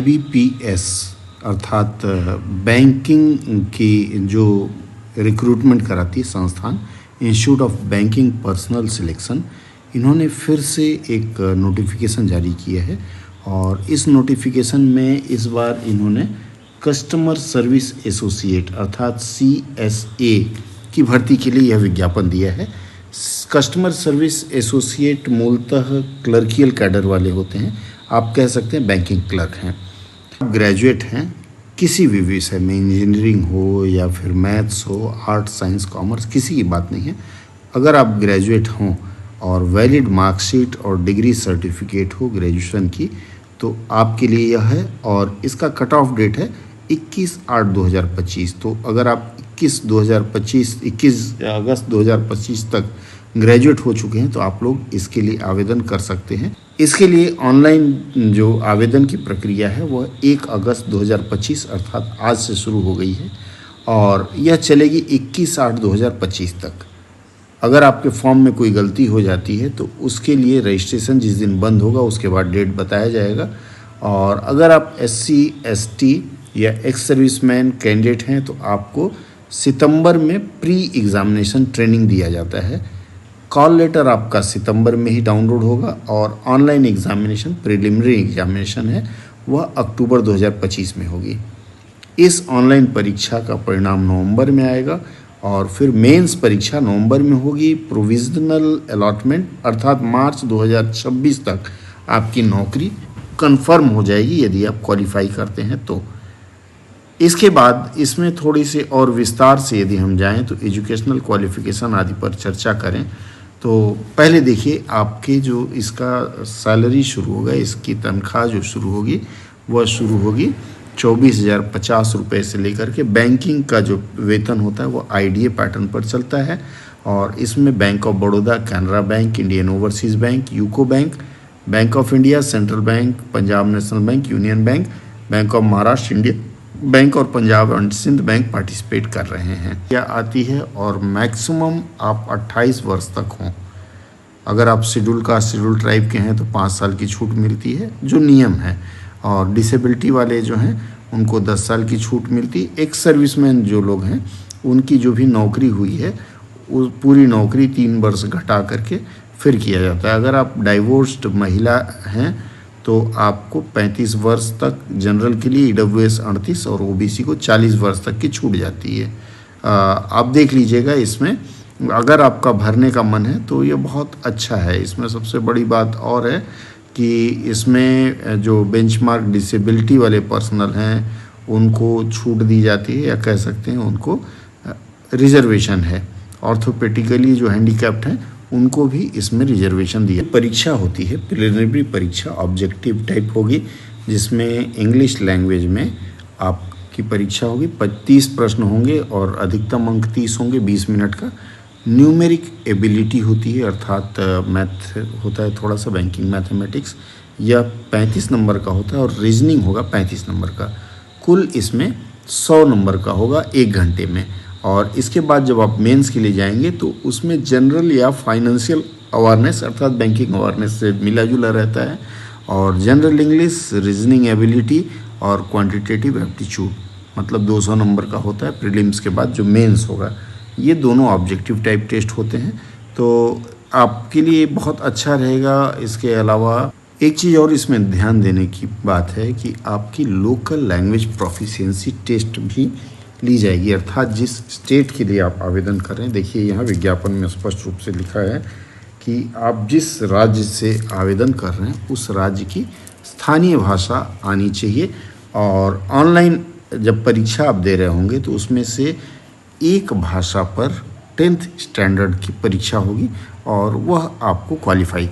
IBPS अर्थात banking की जो रिक्रूटमेंट कराती है संस्थान, institute of banking personal selection, इन्होंने फिर से एक नोटिफिकेशन जारी किया है। और इस नोटिफिकेशन में इस बार इन्होंने कस्टमर सर्विस एसोसिएट अर्थात CSA की भर्ती के लिए यह विज्ञापन दिया है। कस्टमर सर्विस एसोसिएट मूलतः क्लर्कियल कैडर वाले होते हैं, आप कह सकते हैं बैंकिंग क्लर्क हैं। ग्रेजुएट हैं किसी भी विषय में, इंजीनियरिंग हो या फिर मैथ्स हो, आर्ट्स साइंस कॉमर्स, किसी की बात नहीं है। अगर आप ग्रेजुएट हों और वैलिड मार्कशीट और डिग्री सर्टिफिकेट हो ग्रेजुएशन की, तो आपके लिए यह है। और इसका कट ऑफ डेट है 21/8/2025। तो अगर आप 21 अगस्त 2025 तक ग्रेजुएट हो चुके हैं तो आप लोग इसके लिए आवेदन कर सकते हैं। इसके लिए ऑनलाइन जो आवेदन की प्रक्रिया है वह 1 अगस्त 2025 अर्थात आज से शुरू हो गई है और यह चलेगी 21/8/2025 तक। अगर आपके फॉर्म में कोई गलती हो जाती है तो उसके लिए रजिस्ट्रेशन जिस दिन बंद होगा उसके बाद डेट बताया जाएगा। और अगर आप SC ST या एक्स सर्विसमैन कैंडिडेट हैं तो आपको सितंबर में प्री एग्ज़ामिनेशन ट्रेनिंग दिया जाता है। कॉल लेटर आपका सितंबर में ही डाउनलोड होगा और ऑनलाइन एग्ज़ामिनेशन प्रिलिमिनरी एग्ज़ामिनेशन है वह अक्टूबर 2025 में होगी। इस ऑनलाइन परीक्षा का परिणाम नवंबर में आएगा और फिर मेंस परीक्षा नवंबर में होगी। प्रोविजनल अलॉटमेंट अर्थात मार्च 2026 तक आपकी नौकरी कंफर्म हो जाएगी यदि आप क्वालिफाई करते हैं तो। इसके बाद इसमें थोड़ी सी और विस्तार से यदि हम जाएं तो एजुकेशनल क्वालिफ़िकेशन आदि पर चर्चा करें तो पहले देखिए आपके जो इसका सैलरी शुरू होगा, इसकी तनख्वाह जो शुरू होगी वह शुरू होगी 24,050 रुपये से लेकर के। बैंकिंग का जो वेतन होता है वो IDA पैटर्न पर चलता है और इसमें bank of Baroda, Canara bank, Indian overseas bank, UCO bank, bank of India, central bank, Punjab national bank, union bank, bank of Maharashtra, Indian bank और Punjab and Sindh bank participate कर रहे हैं। यह आती है और मैक्सिमम आप 28 वर्ष तक हों। अगर आप शेड्यूल कास्ट शेड्यूल ट्राइब के हैं तो 5 साल की छूट मिलती है जो नियम है। और डिसेबिलिटी वाले जो हैं उनको 10 साल की छूट मिलती है। एक्स सर्विसमैन जो लोग हैं उनकी जो भी नौकरी हुई है उस पूरी नौकरी 3 वर्ष घटा करके फिर किया जाता है। अगर आप डाइवोर्स्ड महिला हैं तो आपको 35 वर्ष तक जनरल के लिए EWS 38 और OBC को 40 वर्ष तक की छूट जाती है। आप देख लीजिएगा इसमें अगर आपका भरने का मन है तो ये बहुत अच्छा है। इसमें सबसे बड़ी बात और है कि इसमें जो बेंचमार्क डिसेबिलिटी वाले पर्सनल हैं उनको छूट दी जाती है या कह सकते हैं उनको रिजर्वेशन है। ऑर्थोपेडिकली जो हैंडीकैप्ड हैं उनको भी इसमें रिजर्वेशन दिया। परीक्षा होती है प्रिलिमिनरी परीक्षा, ऑब्जेक्टिव टाइप होगी जिसमें इंग्लिश लैंग्वेज में आपकी परीक्षा होगी। 25 प्रश्न होंगे और अधिकतम अंक 30 होंगे, 20 मिनट का। न्यूमेरिक एबिलिटी होती है अर्थात मैथ होता है थोड़ा सा, बैंकिंग मैथमेटिक्स, यह 35 नंबर का होता है और रीजनिंग होगा 35 नंबर का। कुल इसमें 100 नंबर का होगा 1 घंटे में। और इसके बाद जब आप मेंस के लिए जाएंगे तो उसमें जनरल या फाइनेंशियल अवेयरनेस अर्थात बैंकिंग अवेयरनेस से मिला जुला रहता है और जनरल इंग्लिश, रीजनिंग एबिलिटी और क्वांटिटेटिव एप्टीट्यूड मतलब 200 नंबर का होता है। प्रीलिम्स के बाद जो मेंस होगा ये दोनों ऑब्जेक्टिव टाइप टेस्ट होते हैं तो आपके लिए बहुत अच्छा रहेगा। इसके अलावा एक चीज़ और इसमें ध्यान देने की बात है कि आपकी लोकल लैंग्वेज प्रोफिशिएंसी टेस्ट भी ली जाएगी अर्थात जिस स्टेट के लिए आप आवेदन कर रहे हैं। देखिए यहाँ विज्ञापन में स्पष्ट रूप से लिखा है कि आप जिस राज्य से आवेदन कर रहे हैं उस राज्य की स्थानीय भाषा आनी चाहिए। और ऑनलाइन जब परीक्षा आप दे रहे होंगे तो उसमें से एक भाषा पर 10th स्टैंडर्ड की परीक्षा होगी और वह आपको क्वालिफाई